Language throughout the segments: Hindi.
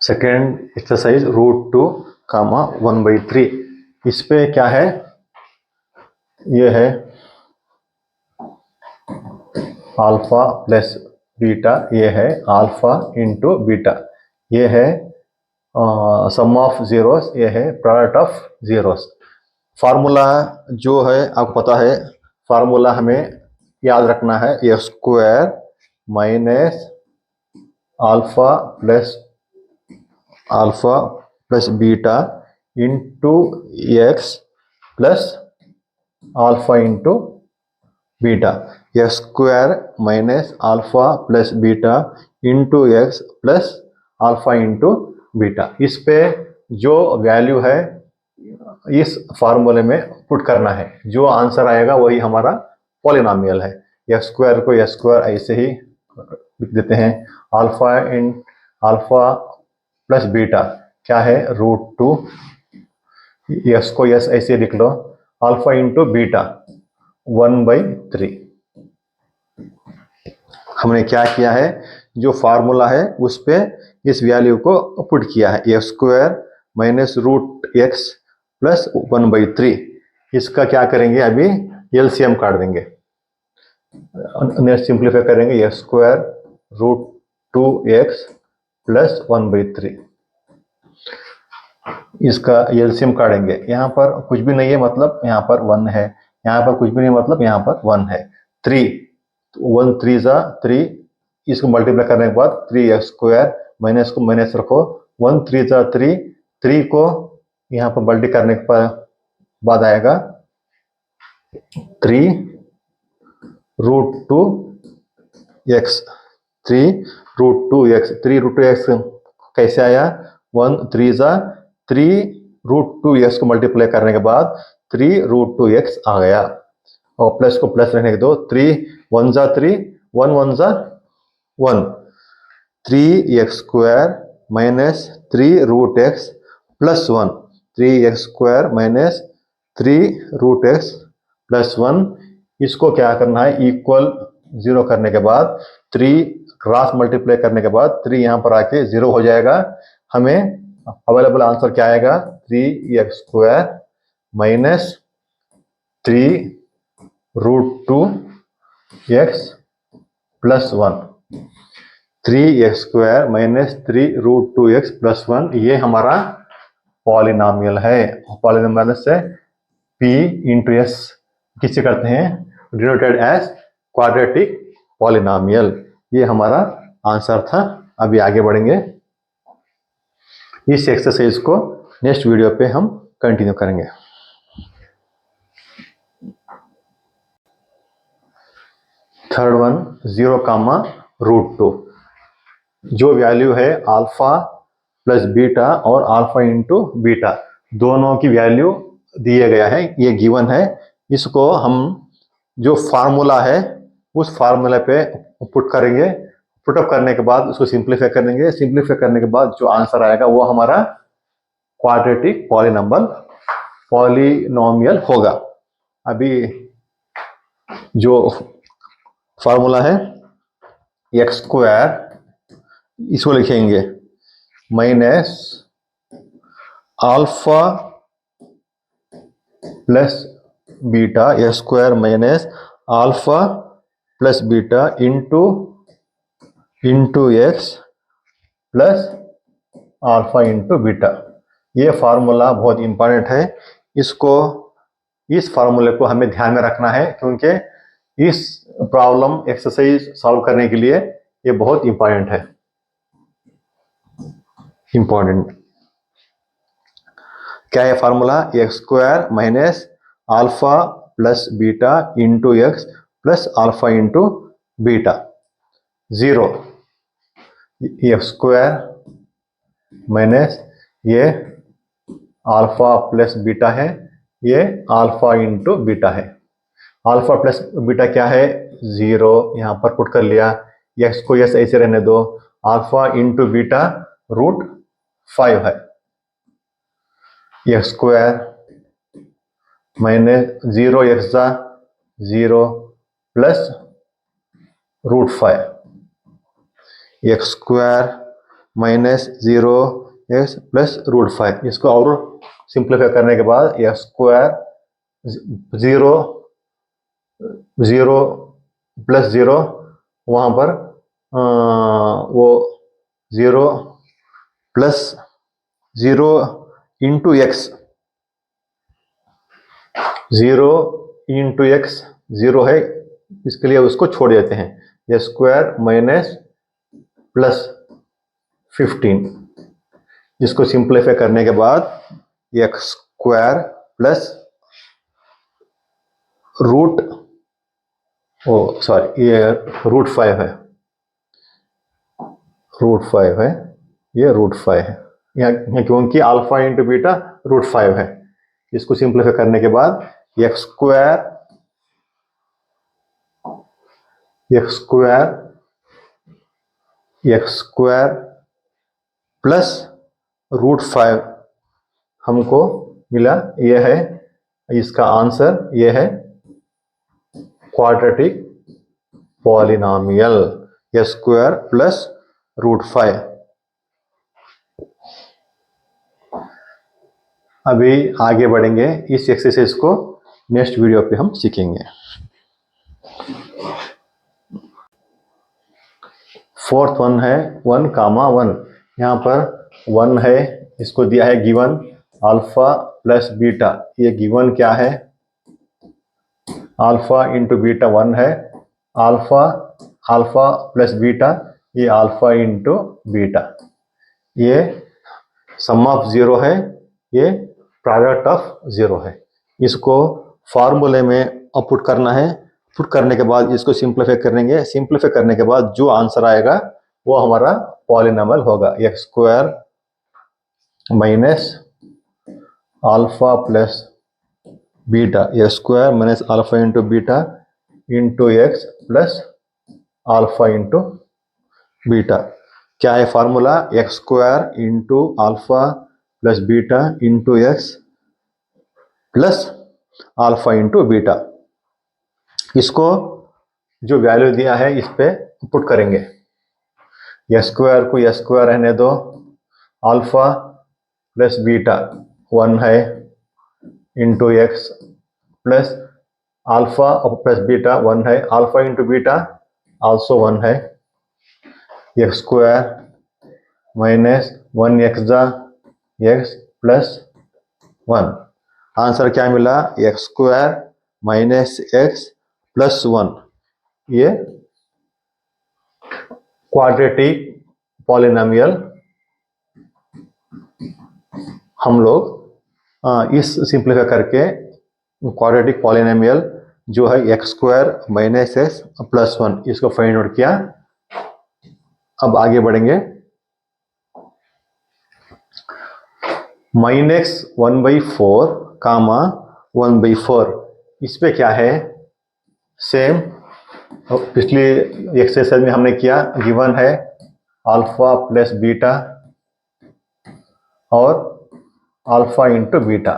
Second exercise √2, 1/3। इस पे क्या है, ये है अल्फा प्लस बीटा, ये है अल्फा इंटू बीटा, ये है सम ऑफ जीरोस, ये है प्रोडक्ट ऑफ जीरोस। फार्मूला जो है आपको पता है, फार्मूला हमें याद रखना है, a square minus alpha plus beta into x plus alpha into beta. X square minus alpha plus beta into x plus alpha into beta. इस पे जो वैल्यू है इस फार्मूले में पुट करना है, जो आंसर आएगा वही हमारा पॉलिनोमियल है। एक्स स्क्वायर को एक्स स्क्वायर ऐसे ही लिख देते हैं, अल्फा प्लस बीटा क्या है √2, एक्स को एस ऐसे लिख लो, अल्फा इंटू बीटा 1/3। हमने क्या किया है, जो फार्मूला है उस पे इस वैल्यू को पुट किया है, x square minus √x plus 1/3। इसका क्या करेंगे, अभी एलसीएम काट देंगे, नेक्स्ट सिंप्लीफाई करेंगे, एक्स स्क्वायर √2x प्लस 1/3। इसका एलसीएम काटेंगे, यहाँ पर कुछ भी नहीं है मतलब यहाँ पर 1 है, यहाँ पर कुछ भी नहीं मतलब यहाँ पर 1 है। 3 1 3 जा 3, इसको मल्टीप्लाई करने के बाद 3x स्क्वायर, माइनस को माइनस रखो, 1 3 जा 3, 3 को यहाँ पर मल्टी करने के बाद आएगा 3 √2x, 3 √2x कैसे आया, 1 3 जा 3, √2x को मल्टीप्लाई करने के बाद 3 √2x आ गया, और प्लस को प्लस रहने के दो, 3 1 जा 3, 1 1 जा 1, 3x square minus 3√x plus 1, 3x square minus 3√x plus 1। इसको क्या करना है, इक्वल 0 करने के बाद 3 क्रॉस मल्टीप्लाई करने के बाद 3 यहाँ पर आके 0 हो जाएगा। हमें अवेलेबल आंसर क्या आएगा, 3x square minus 3√2x plus 1, 3x square minus 3√2x plus 1, ये हमारा पॉलिनोमियल है। पॉलिनोमियल से p इंटू s किससे करते हैं, डिनोटेड एज क्वाड्रेटिक पॉलिनोमियल। ये हमारा आंसर था। अभी आगे बढ़ेंगे, इस एक्सरसाइज को नेक्स्ट वीडियो पे हम कंटिन्यू करेंगे। थर्ड वन 0, √2, जो वैल्यू है अल्फा प्लस बीटा और अल्फा इंटू बीटा, दोनों की वैल्यू दिए गया है, ये गिवन है। इसको हम जो फार्मूला है उस फार्मूला पे पुट करेंगे, पुटअप करने के बाद उसको सिंप्लीफाई करेंगे, सिंप्लीफाई करने के बाद जो आंसर आएगा वो हमारा क्वाड्रेटिक पॉलिनोमियल होगा। अभी जो फार्मूला है एक्स स्क्वायर, इसको लिखेंगे minus alpha plus beta, x square minus alpha plus beta into x plus alpha into beta. ये फार्मूला बहुत इंपॉर्टेंट है, इस फार्मूले को हमें ध्यान में रखना है, क्योंकि इस प्रॉब्लम एक्सरसाइज सॉल्व करने के लिए ये बहुत इंपॉर्टेंट है। क्या है formula, x square minus alpha plus beta into x plus alpha into beta, 0 x square minus ये अल्फा प्लस बीटा है, ये अल्फा इंटू बीटा है। अल्फा प्लस बीटा क्या है, 0 यहाँ पर पुट कर लिया, एक्स को यस ऐसे रहने दो, अल्फा इंटू बीटा √5 है, एक्स स्क्वायर माइनस 0 एक्स जा 0 plus √5, x square minus 0x plus root 5। इसको और सिंप्लीफाई करने के बाद एक्स स्क्वायर 0 0 प्लस 0 वहाँ पर वो 0 plus 0 into x 0 into x 0 है, इसके लिए उसको छोड़ देते हैं। ये स्क्वायर माइनस प्लस 15, इसको सिंप्लीफाई करने के बाद एक्स स्क्वायर प्लस रूट ये रूट 5 है, ये रूट 5 है यहाँ क्योंकि अल्फा इंटू बीटा रूट 5 है। इसको सिंप्लीफाई करने के बाद एक्स स्क्वायर प्लस रूट 5 हमको मिला। ये है इसका आंसर, ये है quadratic polynomial, x square plus root 5। अभी आगे बढ़ेंगे, इस एक्सरसाइज को नेक्स्ट वीडियो पे हम सीखेंगे। फोर्थ वन है 1, 1। यहाँ पर 1 है, इसको दिया है गिवन अल्फा प्लस बीटा। ये गिवन क्या है? अल्फा इंटू बीटा 1 है, अल्फा प्लस बीटा, ये अल्फा इंटू बीटा, ये सम ऑफ 0 है, ये प्रोडक्ट ऑफ 0 है। इसको फार्मूले में पुट करना है। पुट करने के बाद इसको सिंप्लीफाई करेंगे। सिंप्लीफाई करने के बाद जो आंसर आएगा वो हमारा पॉलिनोमियल होगा। X square minus alpha plus beta, x square minus alpha into beta into x plus alpha into beta. क्या है formula? X square into alpha plus beta into x plus alpha into beta. इसको जो वैल्यू दिया है इस पे पुट करेंगे। एक्स स्क्वायर को एक्स स्क्वायर रहने दो, अल्फा प्लस बीटा 1 है into x plus alpha plus beta 1 है, अल्फा इंटू बीटा आल्सो 1 है, x square minus 1 x plus 1। Answer क्या मिला? X square minus x plus 1। ये क्वाड्रेटिक पॉलिनोमियल हम लोग इस सिंप्लीफाई करके क्वाड्रेटिक पॉलिनोमियल जो है x square minus x plus 1, इसको फाइंड आउट किया। अब आगे बढ़ेंगे। माइनस 1/4 कामा 1/4, इस पे क्या है? सेम पिछली एक्सरसाइज में हमने किया, गिवन है अल्फा प्लस बीटा और अल्फा इंटू बीटा,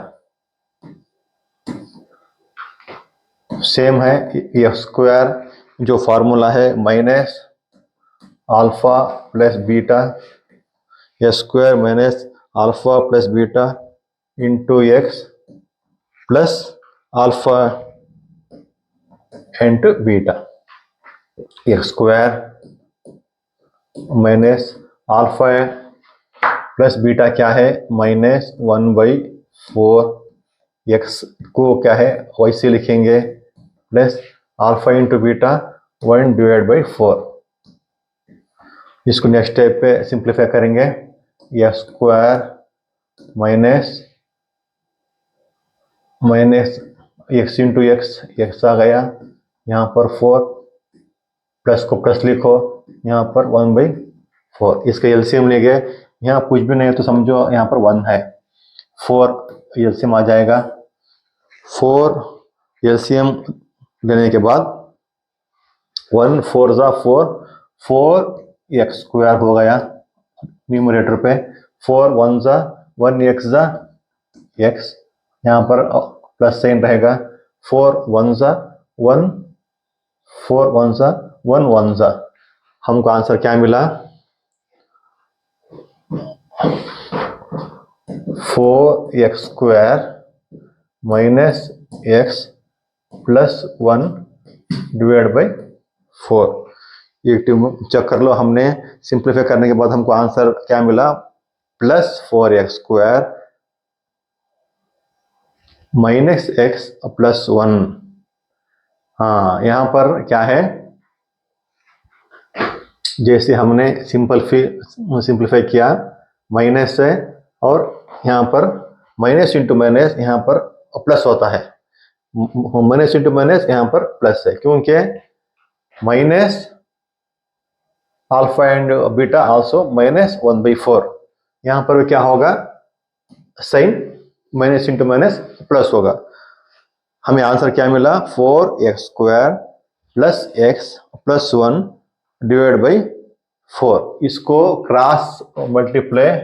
सेम है। एक्स स्क्वायर जो फार्मूला है minus alpha plus beta, x square minus alpha plus beta into x plus alpha into beta. X square minus alpha plus beta क्या है? माइनस 1/4। एक्स को क्या है वैसे लिखेंगे, प्लस अल्फा इंटू बीटा 1/4। इसको नेक्स्ट स्टेप पे सिंप्लीफाई करेंगे। X square minus x into x आ गया, यहाँ पर 4, प्लस को प्लस लिखो, यहाँ पर 1/4। इसका एलसीएम ले गए, यहाँ कुछ भी नहीं है तो समझो यहाँ पर 1 है, 4 एलसीएम आ जाएगा। 4 एलसीएम लेने के बाद 1 4 जा 4 एक्स स्क्वायर हो गया न्यूमरेटर पे, 4 1 जा 1 एक्स, यहाँ पर प्लस साइन रहेगा, 4 1 जा 1 4 1 जा 1 1 जा। हमको आंसर क्या मिला? 4x² minus x plus 1 divide by 4। ये चेक कर लो, हमने सिंप्लीफाई करने के बाद हमको आंसर क्या मिला, plus 4x² minus x plus 1। हाँ, यहां पर क्या है, जैसे हमने सिंप्लीफाई किया माइनस है, और यहाँ पर माइनस इंटू माइनस यहाँ पर प्लस होता है, माइनस इंटू माइनस यहाँ पर प्लस है, क्योंकि minus alpha and beta also minus 1/4। यहाँ पर क्या होगा, sign minus into minus plus होगा। हमें आंसर क्या मिला, 4x² plus x plus 1 divide by 4। इसको क्रॉस मल्टीप्लाई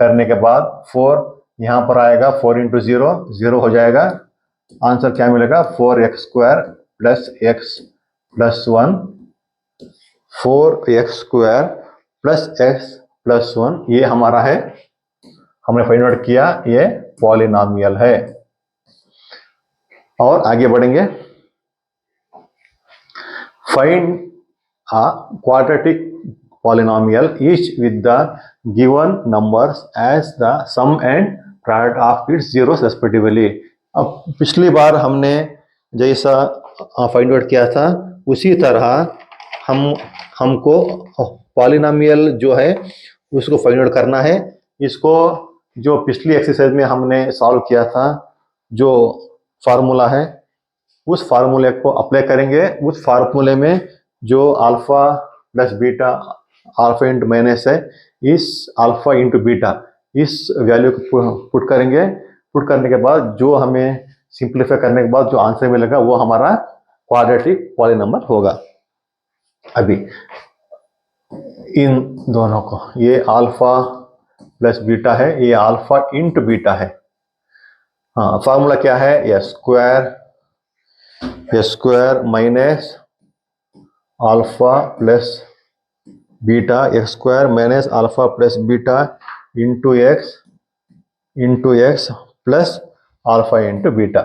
करने के बाद 4 यहां पर आएगा, 4 इंटू 0 0 हो जाएगा। आंसर क्या मिलेगा, 4x² plus x plus 1, 4x² plus x plus 1, ये हमारा है, हमने फाइंड आउट किया, ये पॉलिनॉमियल है। और आगे बढ़ेंगे, find a quadratic polynomial each with the given numbers as the sum and product of its zeros respectively। अब पिछली बार हमने जैसा फाइंड आउट किया था उसी तरह हमको पॉलिनॉमियल जो है उसको फाइंड आउट करना है। इसको जो पिछली एक्सरसाइज में हमने सॉल्व किया था, जो फार्मूला है उस फार्मूले को अप्लाई करेंगे। उस फार्मूले में जो alpha plus beta, alpha into minus है, इस अल्फा इंटू बीटा इस वैल्यू को पुट करेंगे। पुट करने के बाद जो हमें सिंप्लीफाई करने के बाद जो आंसर मिलेगा वो हमारा क्वाड्रेटिक पॉलिनॉमियल होगा। अभी इन दोनों को, ये अल्फा प्लस बीटा है, ये अल्फा इंटू बीटा है। हाँ, फार्मूला क्या है, square minus alpha plus beta, x² minus alpha plus beta into x plus alpha into beta.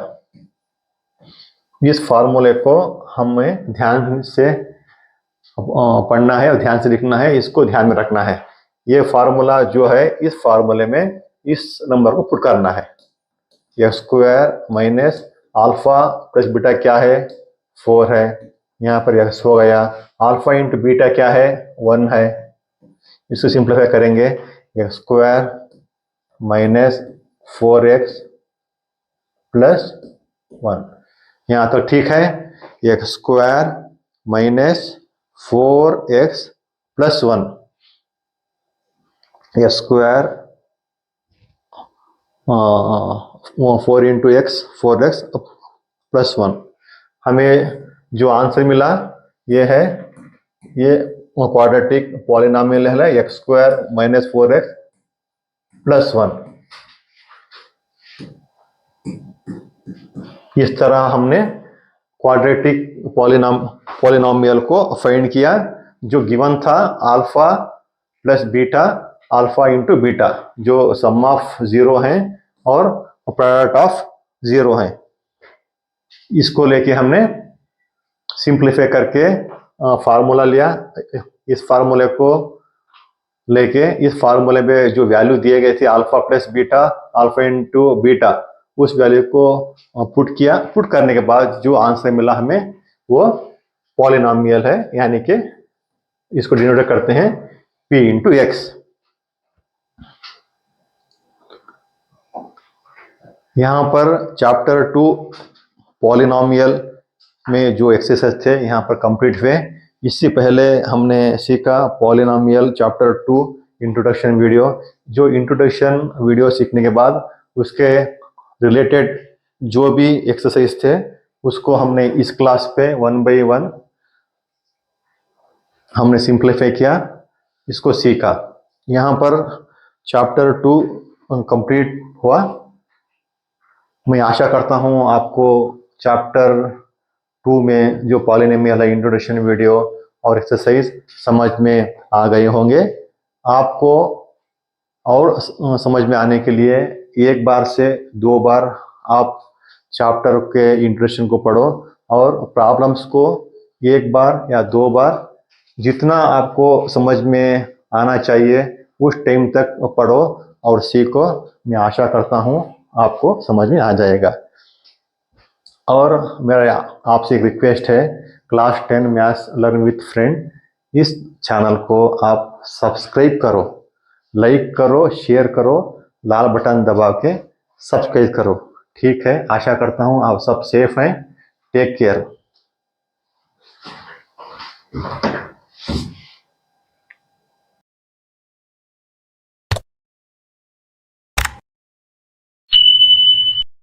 इस फार्मूले को हमें ध्यान से पढ़ना है और ध्यान से लिखना है, इसको ध्यान में रखना है। ये फार्मूला जो है, इस फार्मूले में इस नंबर को पुट करना है। x² minus alpha plus beta क्या है, 4 है, यहाँ पर x हो गया। अल्फा इंटू बीटा क्या है, 1 है। इसको सिंप्लीफाई करेंगे, x² माइनस 4x प्लस 1। यहाँ तो ठीक है, x² minus 4x plus 1, x² 4 into x 4x plus 1। हमें जो आंसर मिला ये है, ये क्वाड्रेटिक पॉलिनॉमियल है, x² माइनस 4x प्लस 1। इस तरह हमने क्वाड्रेटिक पॉलिनॉमियल को फाइंड किया। जो गिवन था alpha plus beta, alpha into beta, जो सम ऑफ 0 हैं और प्रोडक्ट ऑफ 0 हैं, इसको लेके हमने सिंप्लीफाई करके फार्मूला लिया। इस फार्मूले को लेके इस फार्मूले में जो वैल्यू दिए गए थे alpha plus beta, alpha into beta, उस वैल्यू को पुट किया। पुट करने के बाद जो आंसर मिला हमें वो पॉलिनॉमियल है, यानी कि इसको डिनोट करते हैं p इंटू एक्स। यहाँ पर चैप्टर 2 पॉलिनॉमियल में जो एक्सरसाइज थे यहाँ पर कंप्लीट हुए। इससे पहले हमने सीखा पॉलिनॉमियल चैप्टर 2 इंट्रोडक्शन वीडियो। जो इंट्रोडक्शन वीडियो सीखने के बाद उसके रिलेटेड जो भी एक्सरसाइज थे उसको हमने इस क्लास पे 1 बाय 1 हमने सिंप्लीफाई किया, इसको सीखा। यहाँ पर चैप्टर 2 कंप्लीट हुआ। मैं आशा करता हूँ आपको चैप्टर 2 में जो पॉलिनॉमियल है, इंट्रोडक्शन वीडियो और एक्सरसाइज समझ में आ गए होंगे। आपको और समझ में आने के लिए एक बार से 2 बार आप चैप्टर के इंट्रोडक्शन को पढ़ो और प्रॉब्लम्स को एक बार या 2 बार जितना आपको समझ में आना चाहिए उस टाइम तक पढ़ो और सीखो। मैं आशा करता हूँ आपको समझ में आ जाएगा। और मेरा आपसे एक रिक्वेस्ट है, class 10 maths learn with friend इस चैनल को आप सब्सक्राइब करो, लाइक करो, शेयर करो, लाल बटन दबा के सब्सक्राइब करो। ठीक है, आशा करता हूँ आप सब सेफ हैं। Take care.